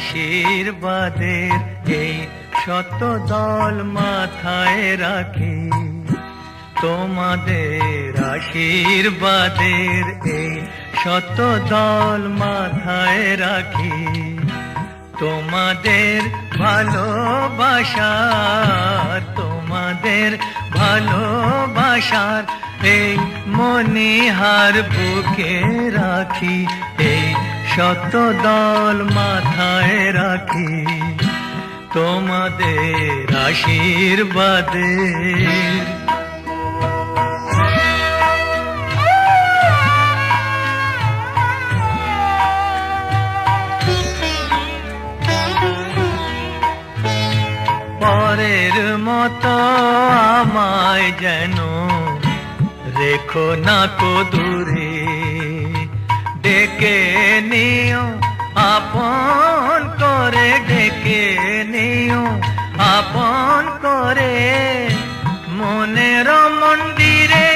আশীর্বাদের এই শত দল মাথায় রাখি, তোমাদের আশীর্বাদের এই শত দল মাথায় রাখি। তোমাদের ভালোবাসার, তোমাদের ভালোবাসার এই মনিহার বুকে রাখি, এই শত দল মাথায় রাখি, তোমাদের আশীর্বাদের। পরের মতো আমায় যেন রেখো না কো দূরে, ডেকে নিও আপন করে, ডেকে নিও আপন করে মনের মন্দিরে।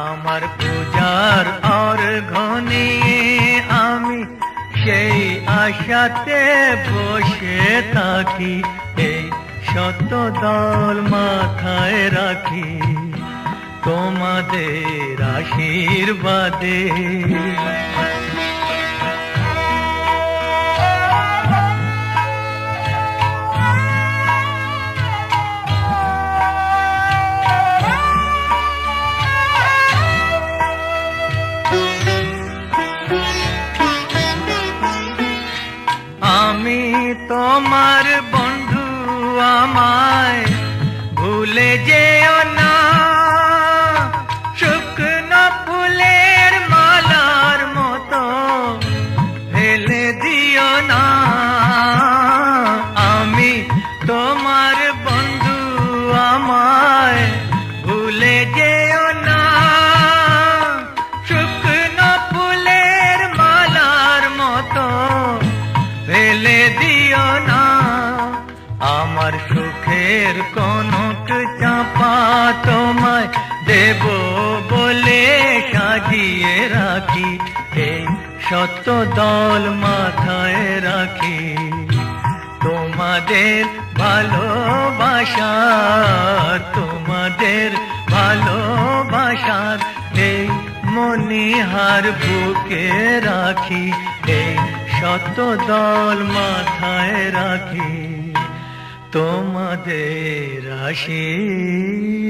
আমার পূজার অর্ঘ্য নিয়ে আমি সেই আশাতে বসে থাকি, এই শত দল মাথায় রাখি, তোমাদের আশীর্বাদে। আমি তোমার বন্ধু, আমায় ভুলে যেও না, শুকনো ফুলের মালার মতো ফেলে দিও না। আমি তোমার বন্ধু, আমায় ভুলে যেও না, শুকনো ফুলের মালার মতো ফেলে দিও না। আমার সুখের কনক চাপা তোমায় দেব বলে সাজিয়ে রাখি, এই শত দল মাথায় রাখি, তোমাদের ভালোবাসার, তোমাদের ভালোবাসার এই মনিহার বুকে রাখি, এই শত দল মাথায় রাখি, তোমাদের আশীর্বাদে।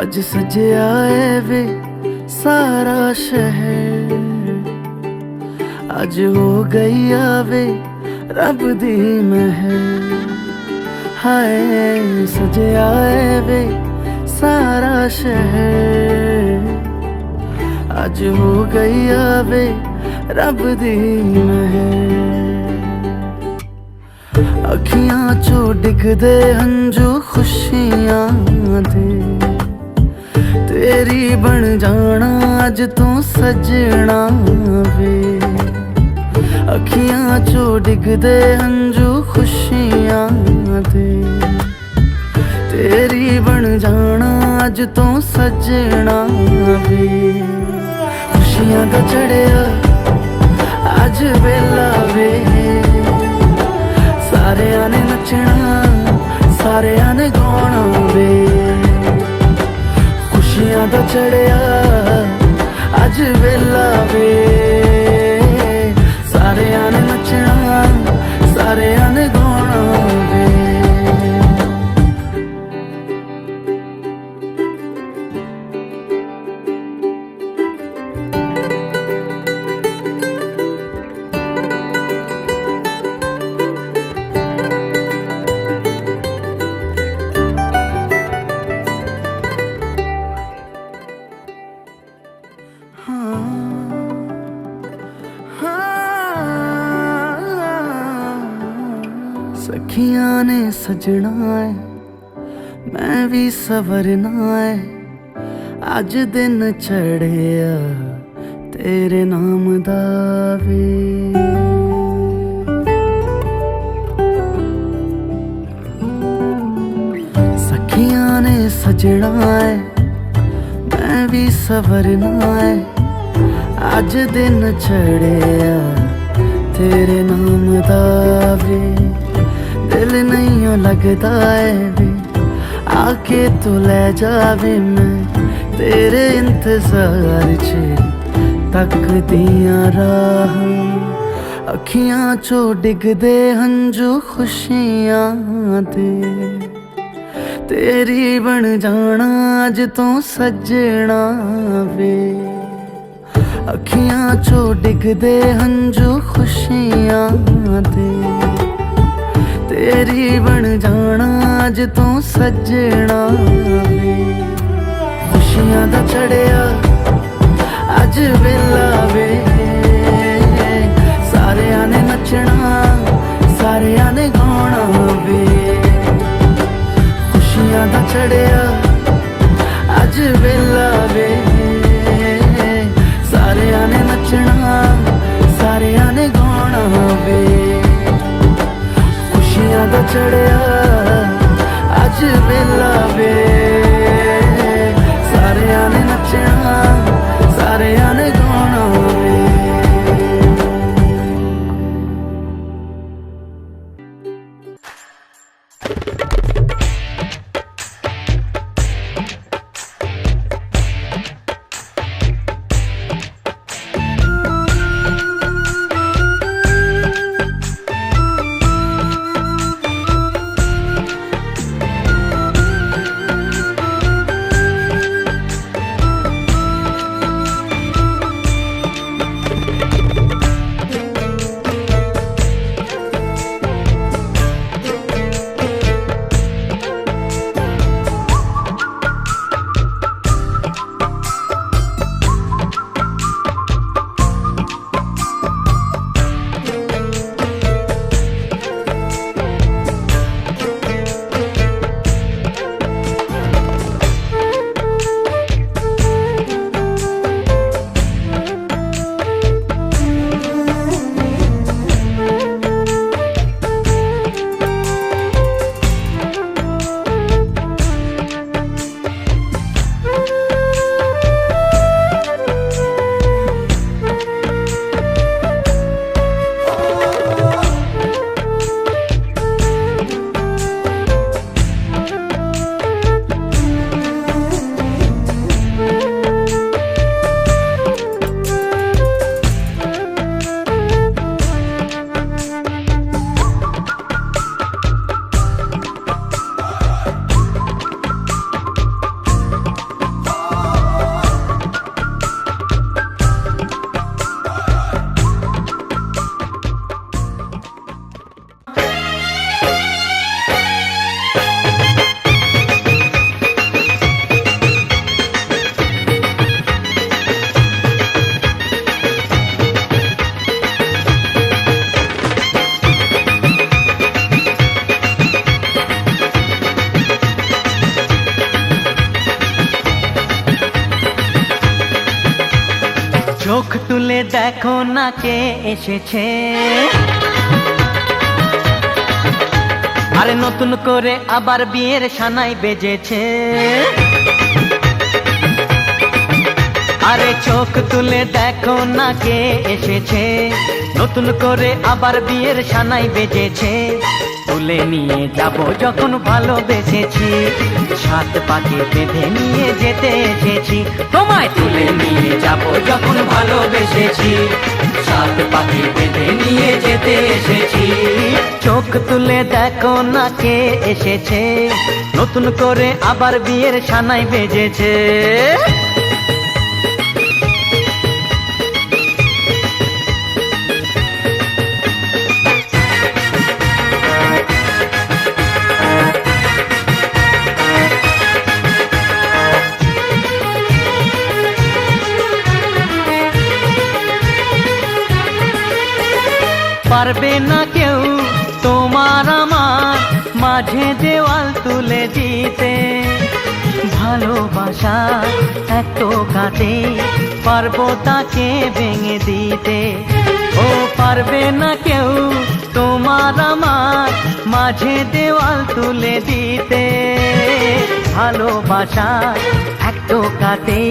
अज सजया है वे सारा शहर, अज हो गई आवे रब दी महर। हाय सजया है वे सारा शहर, अज हो गई आवे रब दी महर। अखियां चो डिगदे हंजू खुशियां दे, तेरी बन जाना अज तू सजना वे। अखियां चो डिगदे हंजू खुशियां दे, तेरी बन जाना अज तू सजना वे। खुशियां दा चढ़िया अज वेला वे, सारियां ने नचना सारियां ने गाना वे। खुशियां दा चढ़िया अज वेला वे, सारियां ने नचना सारियां ने गाना वे। सखियां ने सजना है मैं भी सवरना है, अज दिन चढ़िया तेरे नाम दा वे। सखियां ने सजना है मैं भी सवरना है, अज दिन चढ़िया तेरे नाम दा वे। दिल नहीं लगता है वे आके तू ले जावे, मैं तेरे इंतजार च तक दिया राह। अखियां चो डिगदे हंजू खुशियां दे, तेरी बन जाना अज तू सजना वे। अखियां चो डिगदे हंजू खुशियां दे, तेरी बन जाना अज तू सजना वे। खुशियां दा चढ़िया अज वेला वे, सारियां ने नचना सारियां ने गाना वे। खुशियां दा चढ़िया अज वेला वे, सारियां ने नचना सारियां ने गाना वे। खुशियां दा चढ़िया अज वेला वे, सारियां ने नचना सारियां ने गाना वे। দেখো না কে এসেছে, আরে নতুন করে আবার বিয়ের সানাই বেজেছে। আরে চোখ তুলে দেখো না কে এসেছে, নতুন করে আবার বিয়ের সানাই বেজেছে। তুলে নিয়ে যাব যখন ভালোবেসেছি, সাত পাকে বেঁধে নিয়ে যেতে এসেছি। তোমায় তুলে নিয়ে যাব যখন ভালোবেসেছি, সাত পাকে বেঁধে নিয়ে যেতে এসেছি। চোখ তুলে দেখো না কে এসেছে, নতুন করে আবার বিয়ের সানাই বেজেছে। পারবে না কেউ তোমার আমার মাঝে দেওয়াল তুলে দিতে, ভালোবাসা এত কাটে পারবো তাকে ভেঙে দিতে। ও পারবে না কেউ তোমার আমার মাঝে দেওয়াল তুলে দিতে, ভালোবাসা এত কাটে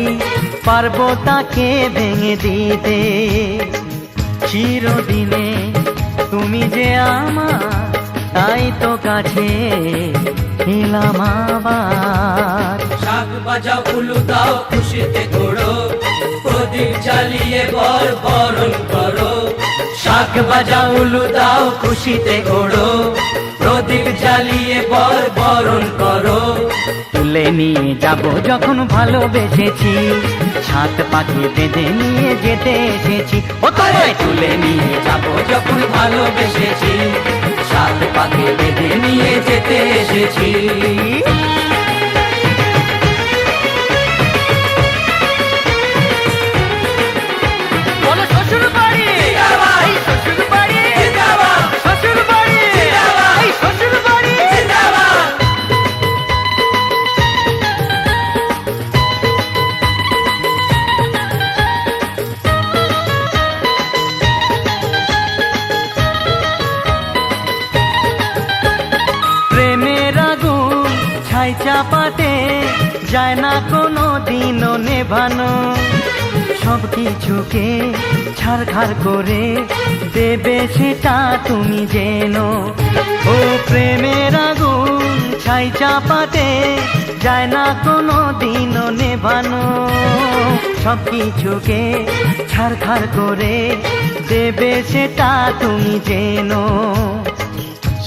পারবো তাকে ভেঙে দিতে। চিরদিনে তুমি যে আমার, তাই তো কাছে এলাম আবার। শাক বাজাও উলু দাও খুশিতে ঘোড়ো, প্রদীপ জ্বালিয়ে বরণ করো। শাক বাজাও উলু দাও খুশিতে ঘোড়ো, প্রদীপ জ্বালিয়ে বরণ করো। তুলে নিয়ে যাব যখন ভালোবেসেছি, সাত পাকে বেঁধে নিয়ে যেতে এসেছি। ও তোমায় তুলে নিয়ে যাব যখন ভালোবেসেছি, সাত পাকে বেঁধে নিয়ে যেতে এসেছি। বলো শ্বশুর বাড়ি, এই শ্বশুর বাড়ি, শ্বশুর বাড়ি, এই শ্বশুর বাড়ি। প্রেমের আগুন ছাই চাপাতে যায় না কোনো দিনও নেভানো, সব কিছুকে ছাড়খাড় করে দেবে সেটা তুমি জেনো। ও প্রেমের আগুন ছাই চাপাতে যায় না কোনো দিনও নেভানো, সব কিছুকে ছাড়খাড় করে দেবে সেটা তুমি জেনো।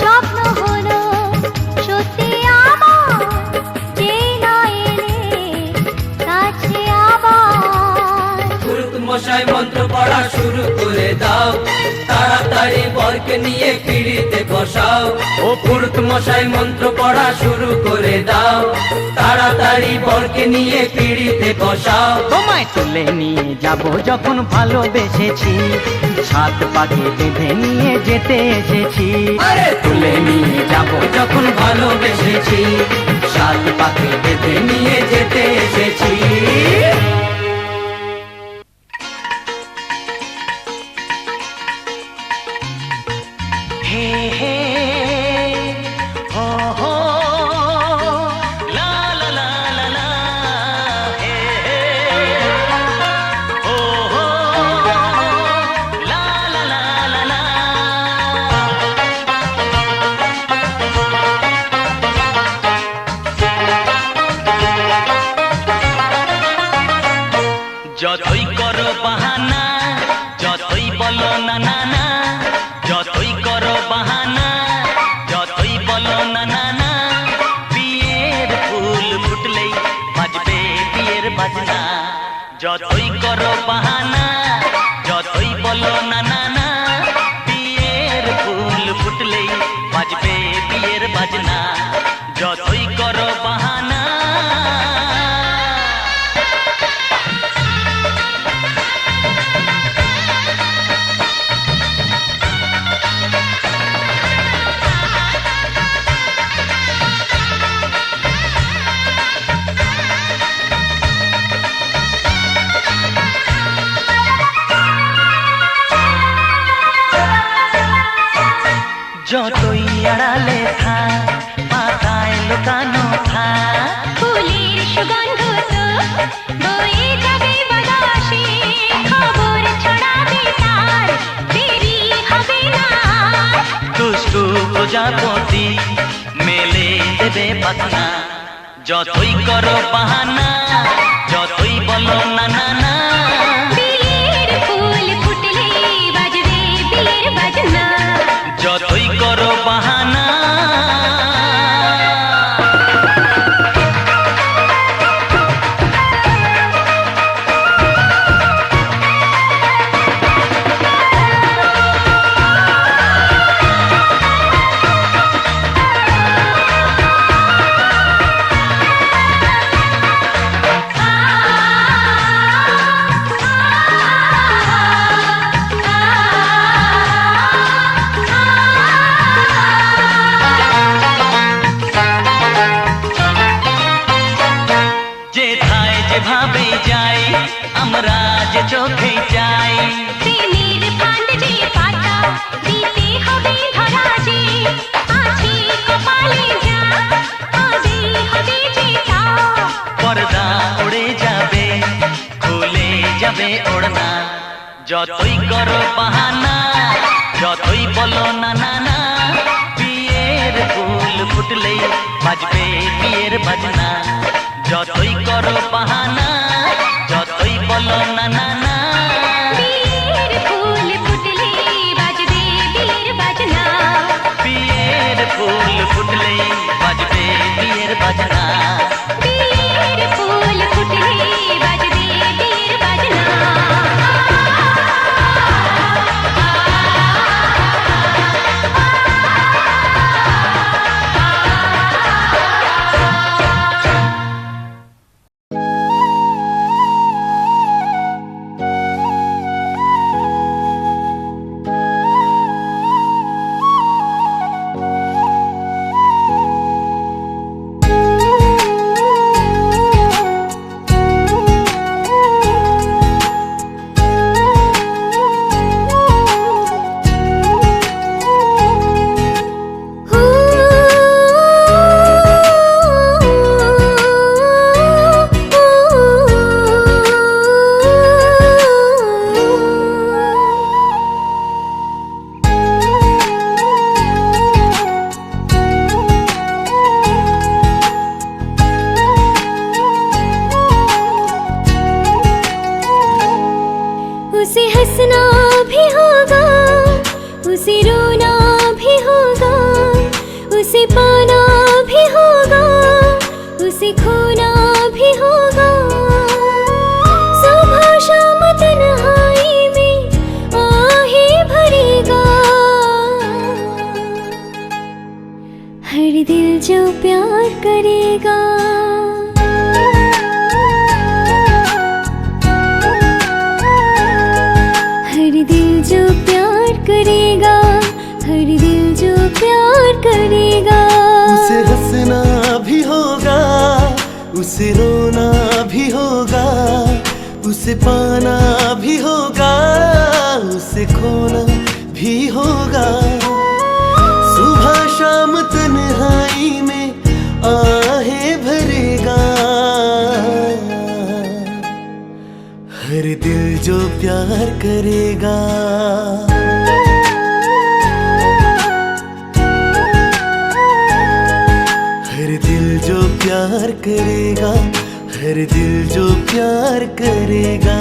স্বপ্ন হলো সত্যি আমার, যেই না এলে কাছে আবার। পুরুত মশাই মন্ত্র পড়া শুরু করে দাও, তাড়াতাড়ি বরকে নিয়ে পিড়িতে বসাও। ও পুরুত মশাই মন্ত্র পড়া শুরু করে দাও, তাড়াতাড়ি বরকে নিয়ে পিড়িতে বসাও। তোমায় তুলে নিয়ে যাব যখন ভালোবেসেছি, সাত পাকে বেঁধে নিয়ে যেতে এসেছি। আরে তুলে নিয়ে যাব যখন ভালোবেসেছি, সাত পাকে বেঁধে নিয়ে যেতে এসেছি। হে হে হো হো লা লা লা লা লা, হে হে হো হো লা লা লা লা লা। যতই করো বাহানা, যতই বলো না না না, যতই করো বাহানা, যতই আড়ালে থাক পাতায় লুকানো থাক ফুলের সুগন্ধ তো বয়ে যাবে বাতাসে খবর ছড়াবে তার দেরি হবে না দুষ্টু প্রজাপতি মেলে দেবে পাখনা যতই করো বাহানা যতই বলো না না না বিয়ের ফুল ফুটলে বাজবে বিয়ের বাজনা যতই করো বাহানা যেথায় যেভাবে যাই আমরা যে চোখে যাই প্রেমের ফান্ড যে পাতা দিতে হবে ধরা যে আছে কপালে যা হবে হবে যেটা পর্দা উড়ে যাবে খুলে যাবে ওড়না যতই করো বাহানা যতই বলো না না না বিয়ের ফুল ফুটলেই বাজবে বিয়ের বাজনা যতই করো বাহানা যতই বলো না না না বিয়ের ফুল ফুটলে বাজবে বিয়ের বাজনা বিয়ের ফুল ফুটলেই বাজবে বিয়ের বাজনা বিয়ের ফুল ফুটলে বাজবে বিয়ের বাজনা उसे हंसना भी होगा उसे रोना भी होगा उसे पाना भी होगा उसे खोना भी होगा सुबह शाम तन्हाई में आहे भरेगा हर दिल जो प्यार करेगा हर दिल जो प्यार करेगा हर दिल जो प्यार करेगा उसे हंसना भी होगा उसे रोना भी होगा उसे पाना भी होगा उसे खोना भी होगा सुबह शाम तन्हाई में आहे भरेगा हर दिल जो प्यार करेगा हर दिल जो प्यार करेगा हर दिल जो प्यार करेगा